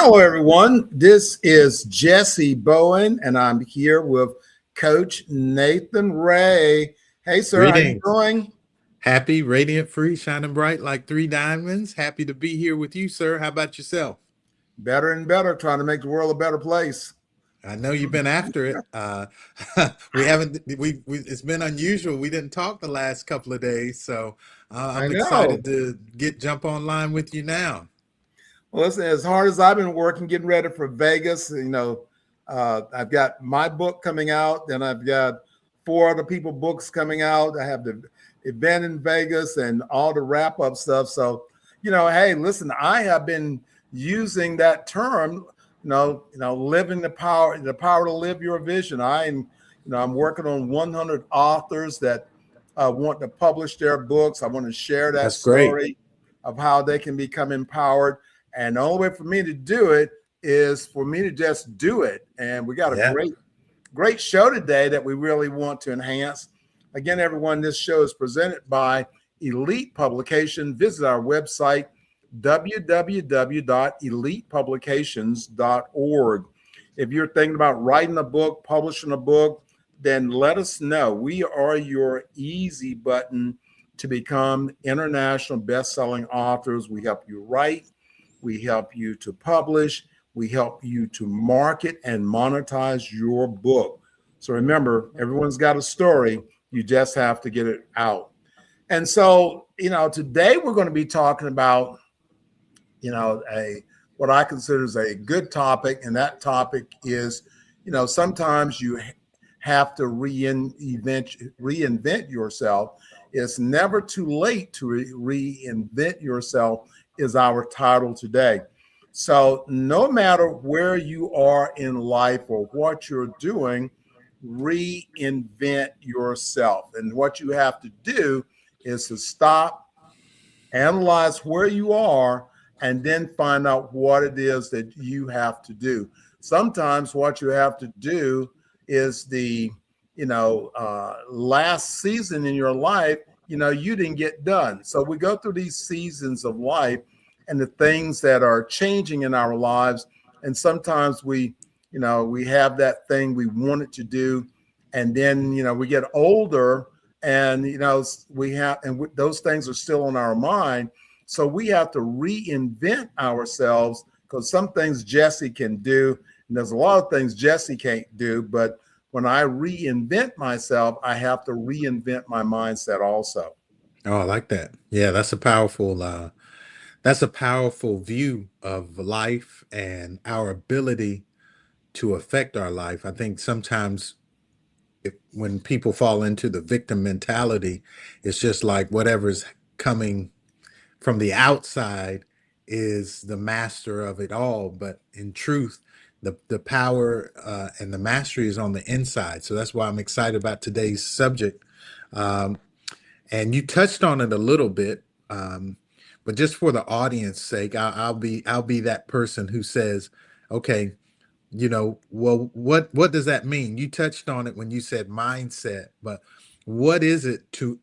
Hello, everyone. This is Jessie Bowen, and I'm here with Coach Nathan Ray. Hey, sir, how you Greetings. doing? Happy, radiant, free, shining bright like three diamonds. Happy to be here with you, sir. How about yourself? Better and better, trying to make the world a better place. I know you've been after it. We haven't. It's been unusual. We didn't talk the last couple of days, so I I'm know. excited to jump online with you now. Well, listen, as hard as I've been working, getting ready for Vegas, I've got my book coming out, then I've got four other people books coming out. I have the event in Vegas and all the wrap up stuff. So, hey, listen, I have been using that term, living the power to live your vision. I'm working on 100 authors that want to publish their books. I want to share that That's great. story of how they can become empowered. And the only way for me to do it is for me to just do it. And we got a Yeah. great show today that we really want to enhance. Again, everyone, this show is presented by Elite Publication. Visit our website, www.elitepublications.org. If you're thinking about writing a book, publishing a book, then let us know. We are your easy button to become international best-selling authors. We help you write. We help you to publish. We help you to market and monetize your book. So remember, everyone's got a story. You just have to get it out. And so, today we're going to be talking about, what I consider is a good topic. And that topic is, sometimes you have to reinvent yourself. It's never too late to reinvent yourself is our title today. So no matter where you are in life or what you're doing, reinvent yourself. And what you have to do is to stop, analyze where you are, and then find out what it is that you have to do. Sometimes what you have to do is the last season in your life, you didn't get done. So we go through these seasons of life and the things that are changing in our lives. And sometimes we have that thing we wanted to do. And then, we get older and, those things are still on our mind. So we have to reinvent ourselves because some things Jessie can do. And there's a lot of things Jessie can't do, but when I reinvent myself, I have to reinvent my mindset also. Oh, I like that. Yeah, that's a powerful view of life and our ability to affect our life. I think sometimes when people fall into the victim mentality, it's just like whatever's coming from the outside is the master of it all. But in truth, the power and the mastery is on the inside. So that's why I'm excited about today's subject. Um, and you touched on it a little bit, but just for the audience sake, I'll be that person who says, okay, well, what does that mean? You touched on it when you said mindset, but what is it to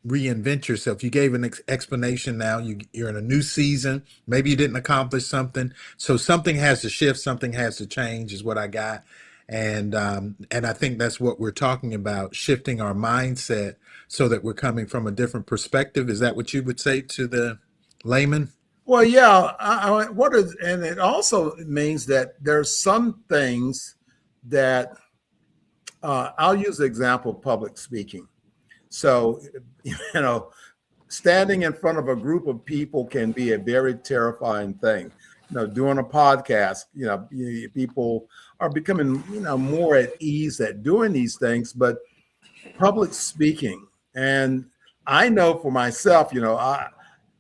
reinvent yourself? You gave an explanation. Now you're in a new season. Maybe you didn't accomplish something, so something has to shift, something has to change is what I got. And I think that's what we're talking about, shifting our mindset so that we're coming from a different perspective. Is that what you would say to the layman? Well, yeah. And it also means that there's some things that I'll use the example of public speaking. So, standing in front of a group of people can be a very terrifying thing. Doing a podcast, people are becoming, more at ease at doing these things, but public speaking. And I know for myself,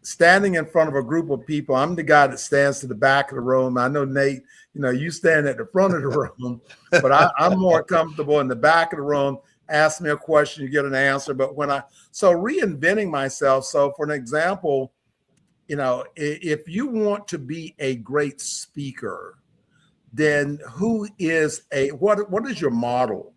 standing in front of a group of people, I'm the guy that stands to the back of the room. I know, Nate, you stand at the front of the room, but I'm more comfortable in the back of the room. Ask me a question, you get an answer. But so reinventing myself. So for an example, if you want to be a great speaker, then what is your model?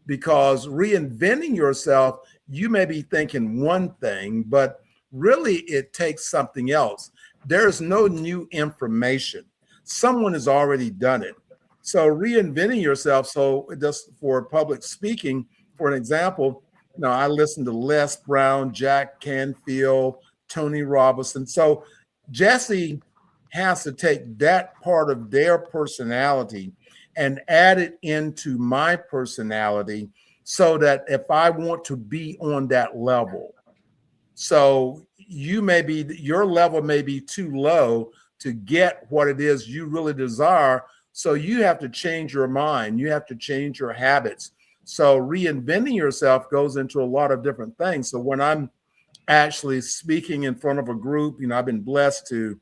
Because reinventing yourself, you may be thinking one thing, but really it takes something else. There's no new information. someone has already done it. So reinventing yourself. So just for public speaking, for an example, I listen to Les Brown, Jack Canfield, Tony Robinson. So Jesse has to take that part of their personality and add it into my personality so that if I want to be on that level, so your level may be too low to get what it is you really desire. So you have to change your mind. You have to change your habits. So reinventing yourself goes into a lot of different things. So when I'm actually speaking in front of a group, I've been blessed to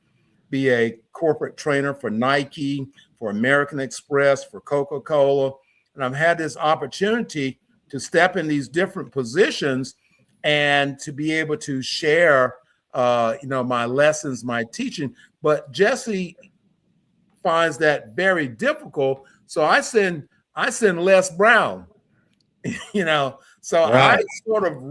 be a corporate trainer for Nike, for American Express, for Coca-Cola. And I've had this opportunity to step in these different positions and to be able to share, my lessons, my teaching. But Jesse finds that very difficult. So I send Les Brown, So I Right. sort of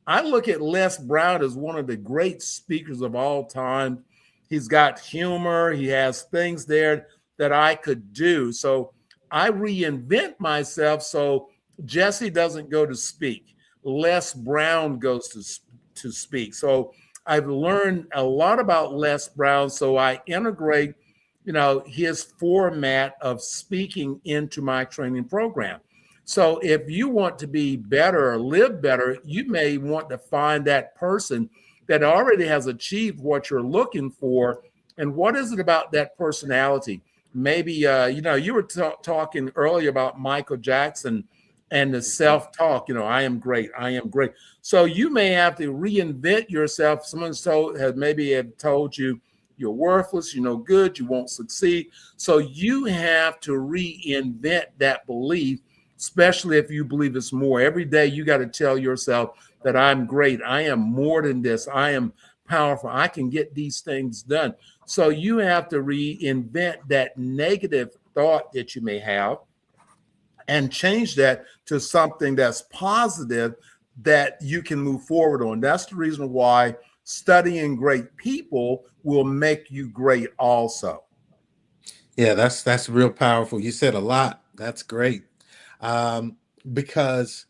I look at Les Brown as one of the great speakers of all time. He's got humor. He has things there that I could do. So I reinvent myself so Jesse doesn't go to speak. Les Brown goes to speak. So I've learned a lot about Les Brown. So I integrate, his format of speaking into my training program. So if you want to be better or live better, you may want to find that person that already has achieved what you're looking for. And what is it about that personality? Maybe, you were talking earlier about Michael Jackson and the self-talk, I am great, I am great. So you may have to reinvent yourself. Someone's have told you you're worthless, you're no good, you won't succeed. So you have to reinvent that belief, especially if you believe it's more. Every day you got to tell yourself that I'm great. I am more than this. I am powerful. I can get these things done. So you have to reinvent that negative thought that you may have and change that to something that's positive that you can move forward on. That's the reason why studying great people will make you great also. Yeah, that's real powerful. You said a lot. That's great. Um, because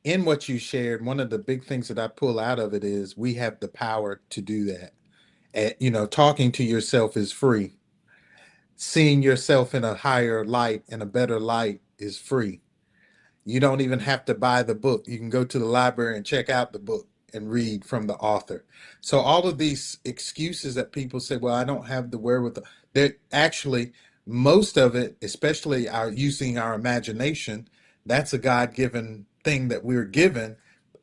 in what you shared, one of the big things that I pull out of it is we have the power to do that. And, talking to yourself is free. Seeing yourself in a higher light and a better light is free. You don't even have to buy the book. You can go to the library and check out the book and read from the author. So all of these excuses that people say, well, I don't have the wherewithal, they're actually most of it, especially our using our imagination, that's a God-given thing that we're given.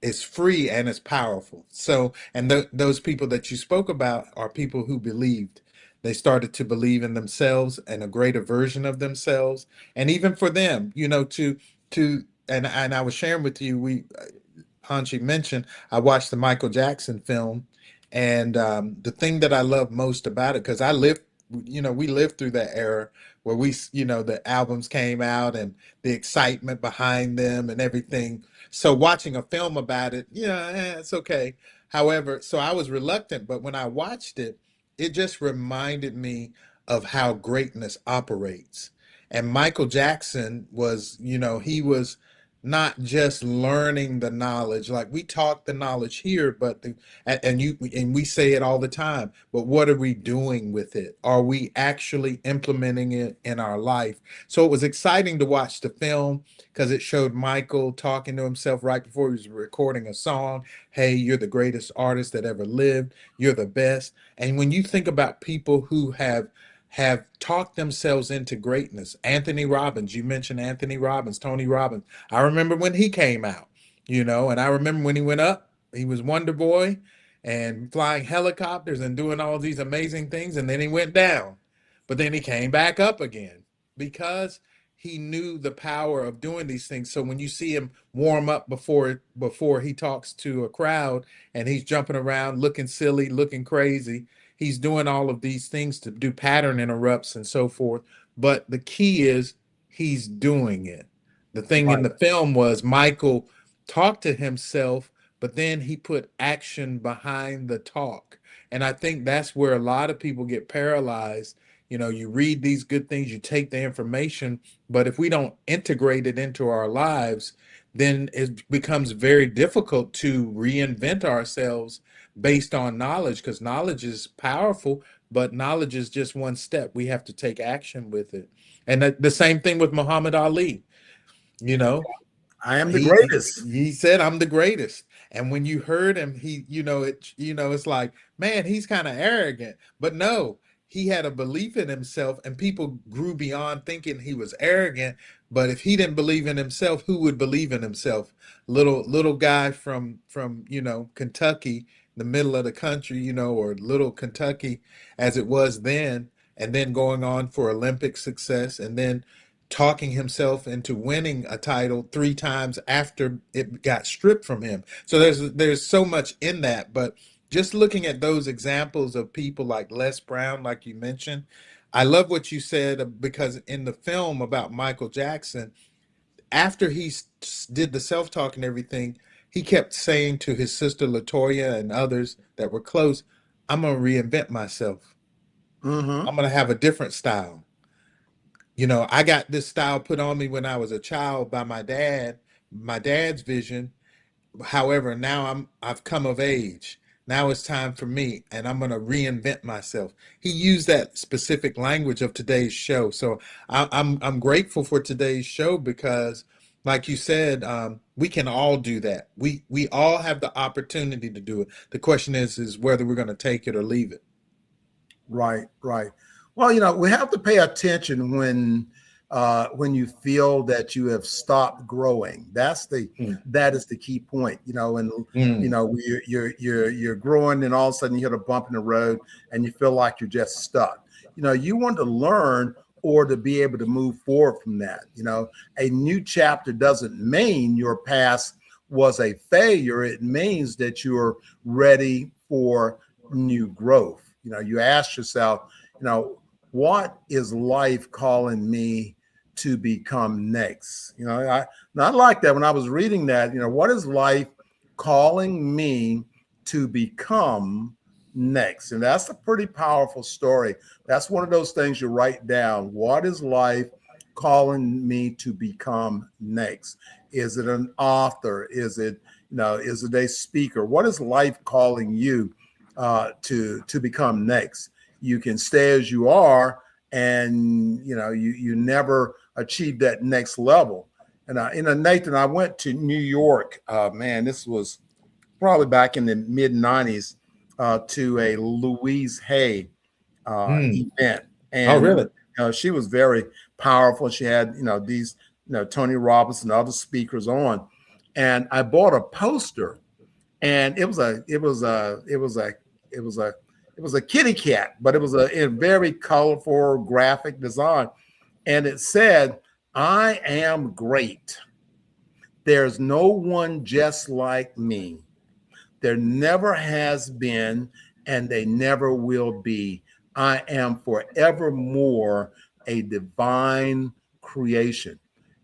Is free and it's powerful. So, and those people that you spoke about are people who believed. They started to believe in themselves and a greater version of themselves. And even for them, to and I was sharing with you, Hanshi mentioned I watched the Michael Jackson film, and the thing that I love most about it, because I lived, we lived through that era where the albums came out and the excitement behind them and everything. So watching a film about it, it's okay. However, so I was reluctant, but when I watched it, it just reminded me of how greatness operates. And Michael Jackson was, he was not just learning the knowledge, like we talk the knowledge here, but and we say it all the time, but what are we doing with it? Are we actually implementing it in our life? So it was exciting to watch the film because it showed Michael talking to himself right before he was recording a song. Hey, you're the greatest artist that ever lived, you're the best. And when you think about people who have talked themselves into greatness. Anthony Robbins, you mentioned Anthony Robbins, Tony Robbins. I remember when he came out, and I remember when he went up, he was Wonder Boy and flying helicopters and doing all these amazing things, and then he went down. But then he came back up again because he knew the power of doing these things. So when you see him warm up before he talks to a crowd and he's jumping around, looking silly, looking crazy, he's doing all of these things to do pattern interrupts and so forth. But the key is he's doing it. The thing in Right. the film was Michael talked to himself, but then he put action behind the talk. And I think that's where a lot of people get paralyzed You read these good things, you take the information, but if we don't integrate it into our lives, then it becomes very difficult to reinvent ourselves based on knowledge, because knowledge is powerful, but knowledge is just one step. We have to take action with it. And the same thing with Muhammad Ali. You know, I am the he greatest. he said, "I'm the greatest." And when you heard him, it's like, man, he's kind of arrogant. But no, he had a belief in himself, and people grew beyond thinking he was arrogant. But if he didn't believe in himself, who would believe in himself? Little guy from Kentucky, the middle of the country, or little Kentucky as it was then, and then going on for Olympic success, and then talking himself into winning a title 3 times after it got stripped from him. So there's so much in that, but just looking at those examples of people like Les Brown, like you mentioned, I love what you said, because in the film about Michael Jackson, after he did the self-talk and everything, he kept saying to his sister Latoya and others that were close, "I'm going to reinvent myself. Hmm. I'm going to have a different style. I got this style put on me when I was a child by my dad's vision. However, now I've come of age. Now it's time for me, and I'm going to reinvent myself." He used that specific language of today's show. So I'm grateful for today's show, because, like you said, we can all do that. We all have the opportunity to do it. The question is whether we're going to take it or leave it. Right, right. Well, we have to pay attention when you feel that you have stopped growing. Mm, That is the key point. And mm, you're growing, and all of a sudden you hit a bump in the road, and you feel like you're just stuck. You want to learn or to be able to move forward from that. A new chapter doesn't mean your past was a failure. It means that you're ready for new growth. You ask yourself, what is life calling me to become next? I like that when I was reading that, what is life calling me to become next? And that's a pretty powerful story. That's one of those things you write down. What is life calling me to become next? Is it an author? Is it a speaker? What is life calling you to become next? You can stay as you are, and you never achieve that next level. And Nathan, I went to New York. Man, this was probably back in the mid '90s, to a Louise Hay mm. event, Oh, and really? she was very powerful. She had these Tony Robbins and other speakers on, and I bought a poster, and it was a kitty cat, but it was a very colorful graphic design, and it said, "I am great. There's no one just like me. There never has been, and they never will be. I am forevermore a divine creation."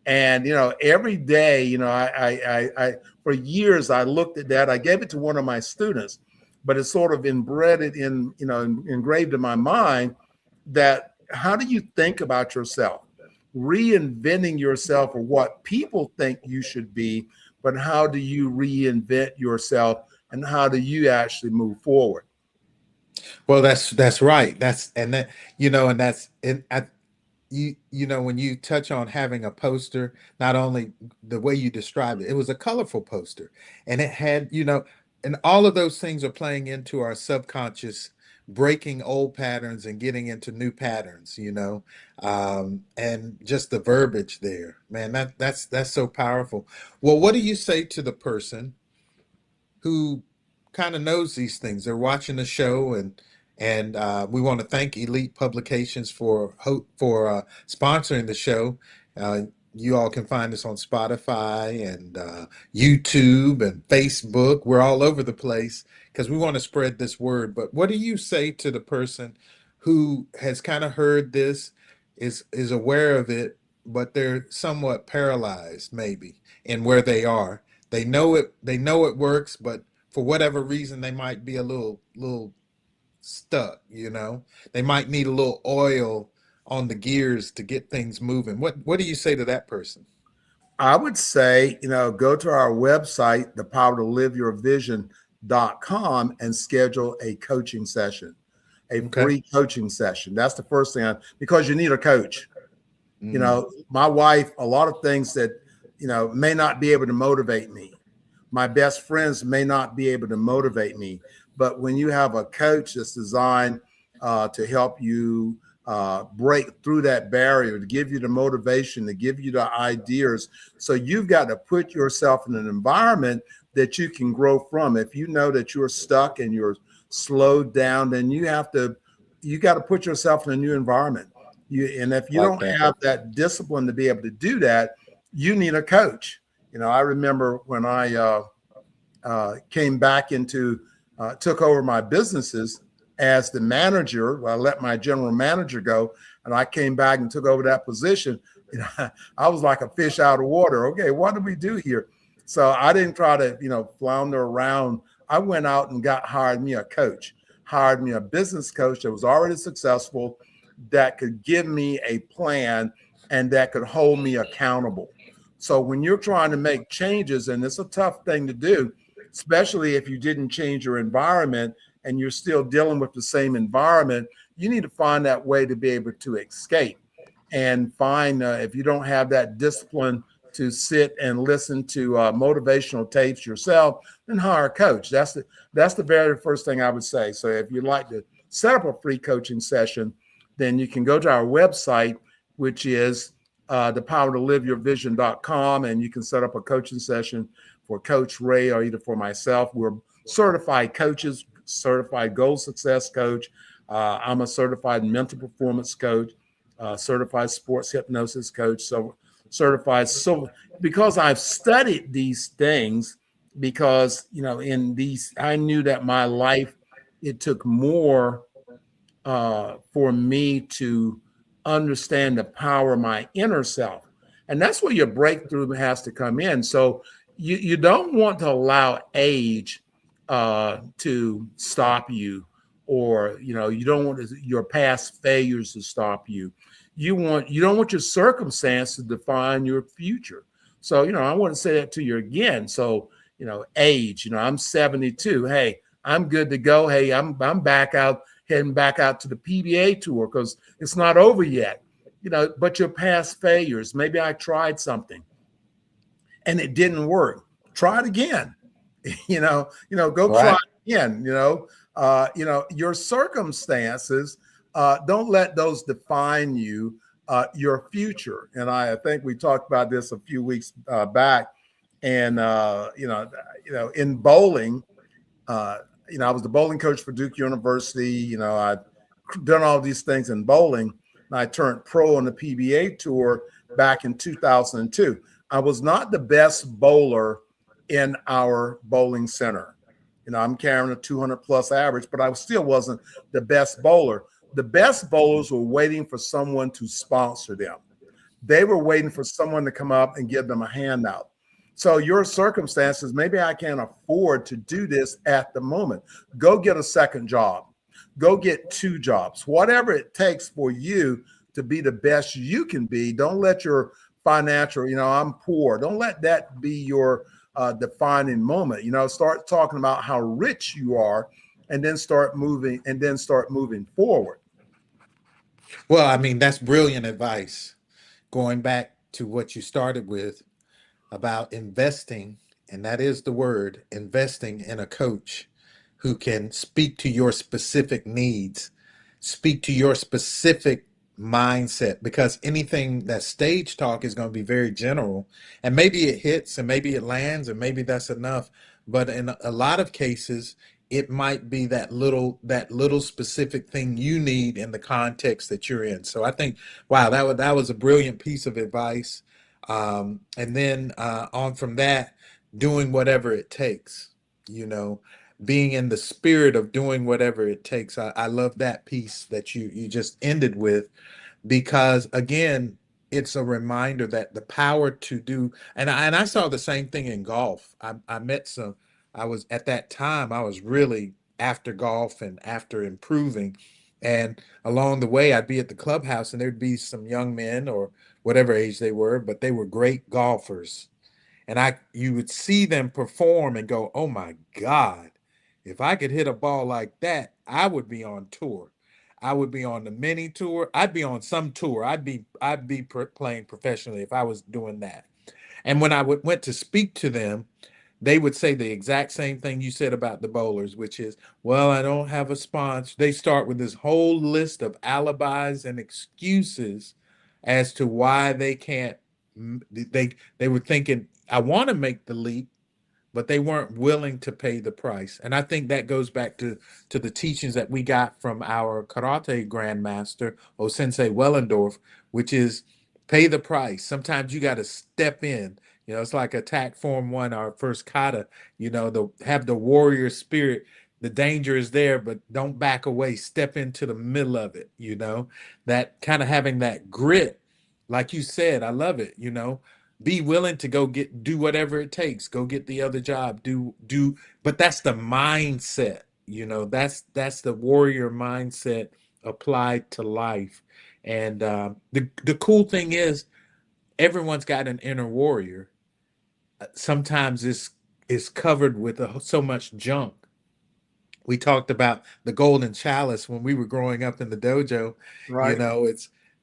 And every day, I for years I looked at that. I gave it to one of my students, but it's sort of embedded engraved in my mind that how do you think about yourself? Reinventing yourself or what people think you should be, but how do you reinvent yourself, and how do you actually move forward? Well, that's right. When you touch on having a poster, not only the way you described it, it was a colorful poster, and it had, and all of those things are playing into our subconscious, breaking old patterns and getting into new patterns, and just the verbiage there, man, that's so powerful. Well, what do you say to the person who kind of knows these things? They're watching the show, and we want to thank Elite Publications for sponsoring the show. Uh, you all can find us on Spotify and YouTube and Facebook. We're all over the place because we want to spread this word. But what do you say to the person who has kind of heard this, is aware of it, but they're somewhat paralyzed maybe in where they are? They know it works, but for whatever reason they might be a little stuck, you know. They might need a little oil on the gears to get things moving. What do you say to that person? I would say, go to our website, thepowertoliveyourvision.com, and schedule a coaching session, a Okay. free coaching session. That's the first thing, because you need a coach. Mm, My wife, a lot of things that, may not be able to motivate me. My best friends may not be able to motivate me. But when you have a coach that's designed to help you break through that barrier, to give you the motivation, to give you the ideas, so you've got to put yourself in an environment that you can grow from. If you know that you're stuck and you're slowed down, then you got to put yourself in a new environment. And if you like don't that. have that discipline to be able to do that, you need a coach. I remember when I came back took over my businesses as the manager. Well, I let my general manager go, and I came back and took over that position. I was like a fish out of water. Okay, what do we do here? So I didn't try to, flounder around. I went out and hired me a coach, hired me a business coach that was already successful, that could give me a plan and that could hold me accountable. So when you're trying to make changes, and it's a tough thing to do, especially if you didn't change your environment and you're still dealing with the same environment, you need to find that way to be able to escape and find, if you don't have that discipline to sit and listen to motivational tapes yourself, then hire a coach. That's the very first thing I would say. So if you'd like to set up a free coaching session, then you can go to our website, which is thepowertoliveyourvision.com, and you can set up a coaching session for Coach Ray or either for myself. We're certified coaches, certified goal success coach. I'm a certified mental performance coach, certified sports hypnosis coach. So certified. So because I've studied these things, because, in these, I knew that my life, it took more for me to understand the power of my inner self. And that's where your breakthrough has to come in. So you don't want to allow age to stop you, or you don't want your past failures to stop you. You don't want your circumstance to define your future. So I want to say that to you again. So age. I'm 72. Hey, I'm good to go. Hey, I'm back out, heading back out to the PBA tour, because it's not over yet. But your past failures. Maybe I tried something and it didn't work. Try it again. Go try Right. it again. Your circumstances, don't let those define you, your future. And I think we talked about this a few weeks back. And in bowling, I was the bowling coach for Duke University. I've done all these things in bowling. And I turned pro on the PBA tour back in 2002. I was not the best bowler in our bowling center. I'm carrying a 200 plus average, but I still wasn't the best bowler. The best bowlers were waiting for someone to sponsor them. They were waiting for someone to come up and give them a handout. So your circumstances, maybe I can't afford to do this at the moment. Go get a second job. Go get two jobs. Whatever it takes for you to be the best you can be. Don't let your financial, I'm poor. Don't let that be your defining moment. Start talking about how rich you are, and then start moving forward. Well, I mean, that's brilliant advice. Going back to what you started with about investing, and that is the word, investing in a coach who can speak to your specific needs, speak to your specific mindset, because anything that stage talk is going to be very general, and maybe it hits and maybe it lands and maybe that's enough, but in a lot of cases it might be that little specific thing you need in the context that you're in. So I think, wow, that was a brilliant piece of advice. And then on from that, doing whatever it takes, you know, being in the spirit of doing whatever it takes. I love that piece that you just ended with, because again, it's a reminder that the power to do, and I saw the same thing in golf. I met some, I was at that time, I was really after golf and after improving. And along the way, I'd be at the clubhouse and there'd be some young men or whatever age they were, but they were great golfers. And you would see them perform and go, "Oh my God, if I could hit a ball like that, I would be on tour. I would be on the mini tour. I'd be on some tour. I'd be playing professionally if I was doing that." And when went to speak to them, they would say the exact same thing you said about the bowlers, which is, "Well, I don't have a sponsor." They start with this whole list of alibis and excuses as to why they can't. They were thinking, "I want to make the leap," but they weren't willing to pay the price. And I think that goes back to the teachings that we got from our karate grandmaster, O Sensei Wellendorf, which is pay the price. Sometimes you got to step in. It's like Attack Form 1, our first kata, have the warrior spirit. The danger is there, but don't back away. Step into the middle of it, that kind of having that grit. Like you said, I love it, be willing to do whatever it takes, go get the other job, but that's the mindset, that's the warrior mindset applied to life. And the cool thing is everyone's got an inner warrior. Sometimes it's covered with so much junk. We talked about the golden chalice when we were growing up in the dojo. Right.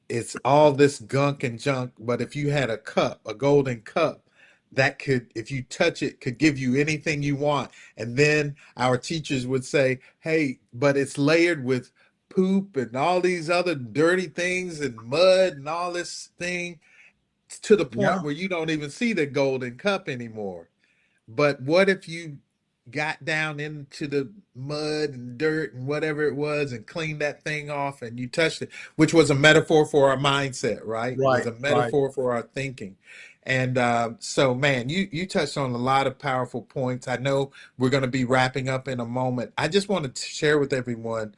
It's all this gunk and junk, but if you had a cup, a golden cup, that could, if you touch it, could give you anything you want. And then our teachers would say, "Hey, but it's layered with poop and all these other dirty things and mud and all this thing, to the point Yeah. where you don't even see the golden cup anymore." But what if you got down into the mud and dirt and whatever it was and cleaned that thing off and you touched it, which was a metaphor for our mindset, right? It was Right. a Right. metaphor for our thinking. And so, man, you touched on a lot of powerful points. I know we're going to be wrapping up in a moment. I just wanted to share with everyone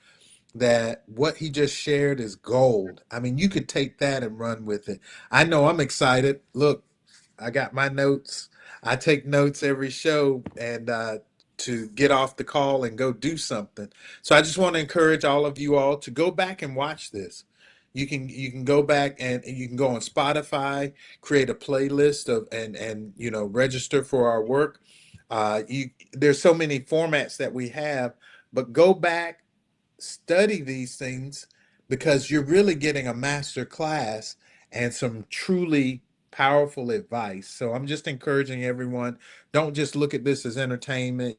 that what he just shared is gold. I mean, you could take that and run with it. I know I'm excited. Look, I got my notes. I take notes every show and to get off the call and go do something. So I just want to encourage all of you all to go back and watch this. You can go back and you can go on Spotify, create a playlist of and register for our work. There's so many formats that we have, but go back, study these things, because you're really getting a master class and some truly powerful advice. So I'm just encouraging everyone, don't just look at this as entertainment.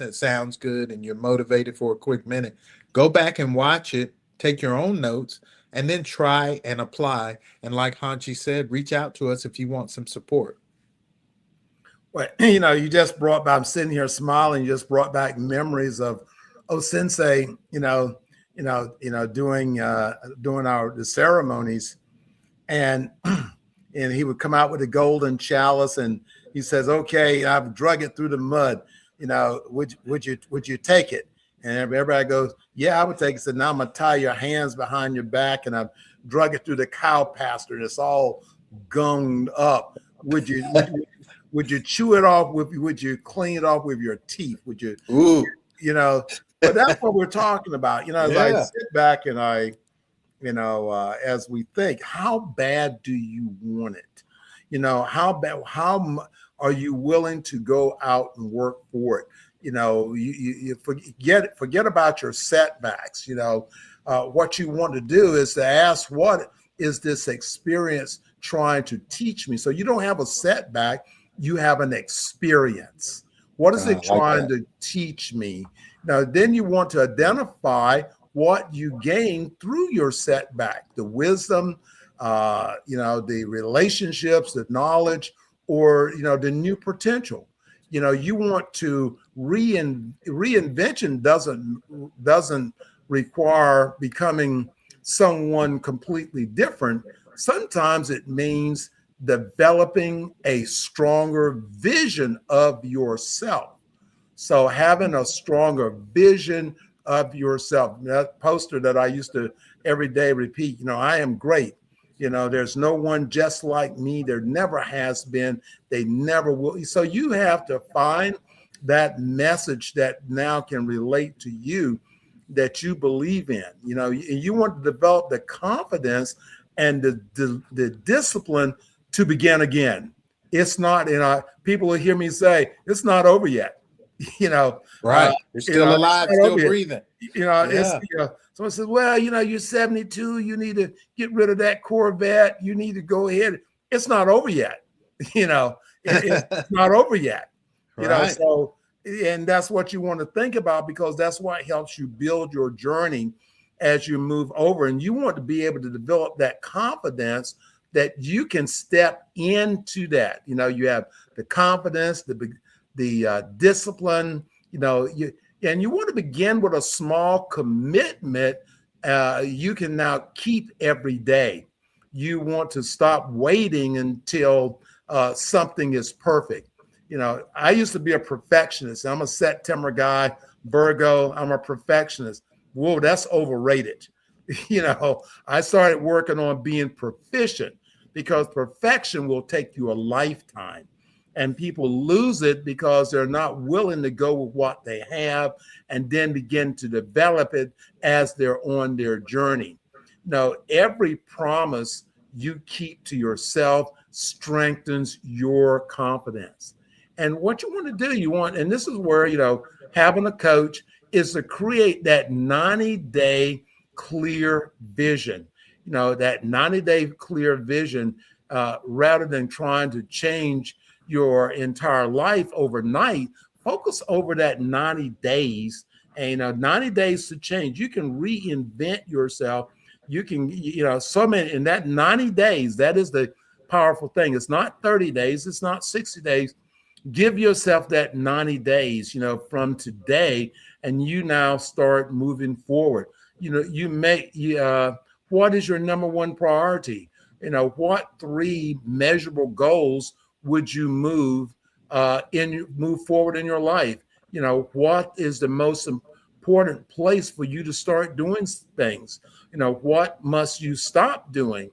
It sounds good and you're motivated for a quick minute. Go back and watch it, take your own notes, and then try and apply. And like Hanchi said, reach out to us if you want some support. Well, you just brought back, I'm sitting here smiling, you just brought back memories of Sensei, doing the ceremonies, and and he would come out with a golden chalice and he says, "Okay, I've drug it through the mud. Would you take it?" And everybody goes, "Yeah, I would take it." He said, "Now I'm gonna tie your hands behind your back and I've drug it through the cow pasture and it's all gunged up. Would you chew it off would you clean it off with your teeth? Would you, Ooh, but that's what we're talking about. As I yeah. sit back and as we think, how bad do you want it? How bad, are you willing to go out and work for it? You forget about your setbacks. What you want to do is to ask, what is this experience trying to teach me? So you don't have a setback, you have an experience. What is it trying to teach me? Now, then you want to identify what you gain through your setback, the wisdom, the relationships, the knowledge, or, the new potential. You want to reinvention doesn't require becoming someone completely different. Sometimes it means developing a stronger vision of yourself. So having a stronger vision of yourself. That poster that I used to every day repeat, I am great. There's no one just like me. There never has been. They never will. So you have to find that message that now can relate to you, that you believe in. You want to develop the confidence and the discipline to begin again. It's not, people will hear me say, it's not over yet. you know, uh, Right. You're still it's alive, not still over yet. breathing. It's, Yeah. someone says, well, you're 72, you need to get rid of that Corvette. You need to go ahead. It's not over yet. It's not over yet. Right. So, and that's what you want to think about, because that's what helps you build your journey as you move over. And you want to be able to develop that confidence that you can step into that. You have the confidence, the discipline, and you want to begin with a small commitment you can now keep every day. You want to stop waiting until something is perfect. I used to be a perfectionist. I'm a September guy, Virgo. I'm a perfectionist. Whoa, that's overrated. I started working on being proficient, because perfection will take you a lifetime. And people lose it because they're not willing to go with what they have and then begin to develop it as they're on their journey. Every promise you keep to yourself strengthens your confidence. And what you want to do, and this is where, having a coach is to create that 90-day clear vision, that 90-day clear vision, rather than trying to change your entire life overnight. Focus over that 90 days, and 90 days to change. You can reinvent yourself. You can, so many in that 90 days. That is the powerful thing. It's not 30 days. It's not 60 days. Give yourself that 90 days, from today, and you now start moving forward. What is your number one priority? What 3 measurable goals would you move forward in your life? What is the most important place for you to start doing things? What must you stop doing?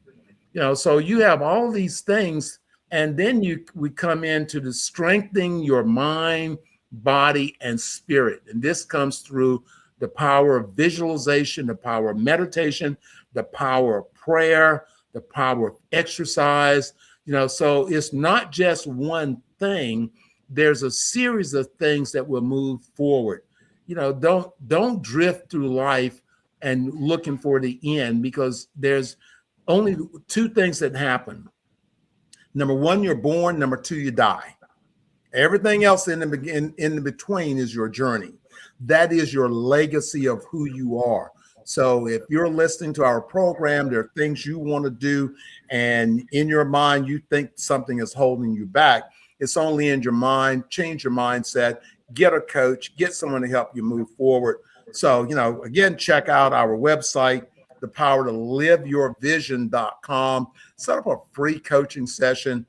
So you have all these things, and then we come into the strengthening your mind, body, and spirit. And this comes through the power of visualization, the power of meditation, the power of prayer, the power of exercise. So it's not just one thing. There's a series of things that will move forward. Don't drift through life and looking for the end, because there's only 2 things that happen. Number 1, you're born. Number 2, you die. Everything else in the between is your journey. That is your legacy of who you are. So if you're listening to our program, there are things you want to do, and in your mind, you think something is holding you back. It's only in your mind. Change your mindset, get a coach, get someone to help you move forward. So, again, check out our website, thepowertoliveyourvision.com. Set up a free coaching session.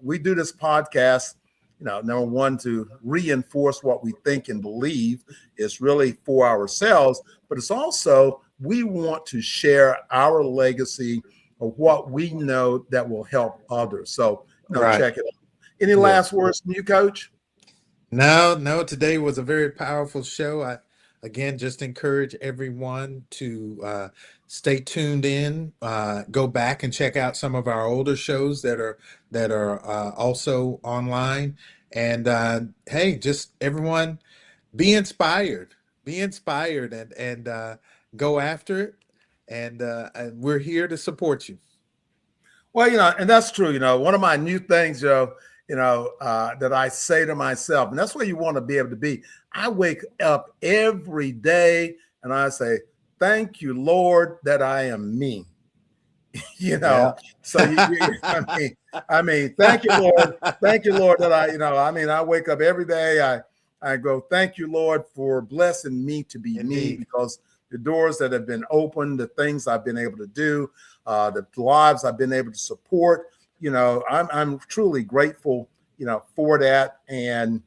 We do this podcast, number one, to reinforce what we think and believe. It's really for ourselves, but it's also, we want to share our legacy of what we know that will help others. So, Right. Check it out. Any last words from you, Coach? No, today was a very powerful show. I, again, just encourage everyone to stay tuned in, go back and check out some of our older shows that are also online. And hey, just everyone be inspired, and go after it. And we're here to support you. Well, and that's true. One of my new things, that I say to myself, and that's where you want to be able to be. I wake up every day and I say, thank you, Lord, that I am me. Yeah. So I mean, thank you, Lord. Thank you, Lord, that I wake up every day. I go, thank you, Lord, for blessing me to be me, because the doors that have been opened, the things I've been able to do, the lives I've been able to support, I'm truly grateful, for that. And,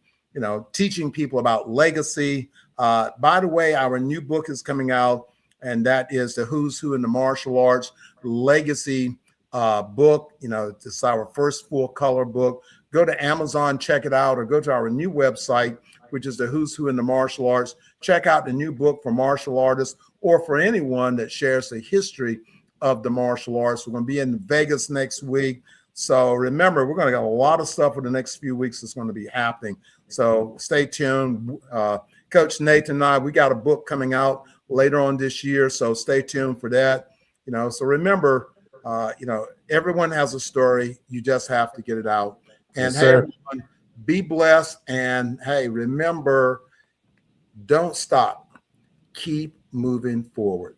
teaching people about legacy. By the way, our new book is coming out, and that is the Who's Who in the Martial Arts Legacy book. It's our first full color book. Go to Amazon, check it out, or go to our new website, which is the who's who in the martial arts. Check out the new book for martial artists or for anyone that shares the history of the martial arts. We're going to be in Vegas next week. So remember, we're going to get a lot of stuff for the next few weeks that's going to be happening. So stay tuned. Coach Nathan and I, we got a book coming out later on this year. So stay tuned for that. So remember, everyone has a story. You just have to get it out. And Yes, hey, sir. everyone, be blessed. And hey, remember, don't stop. Keep moving forward.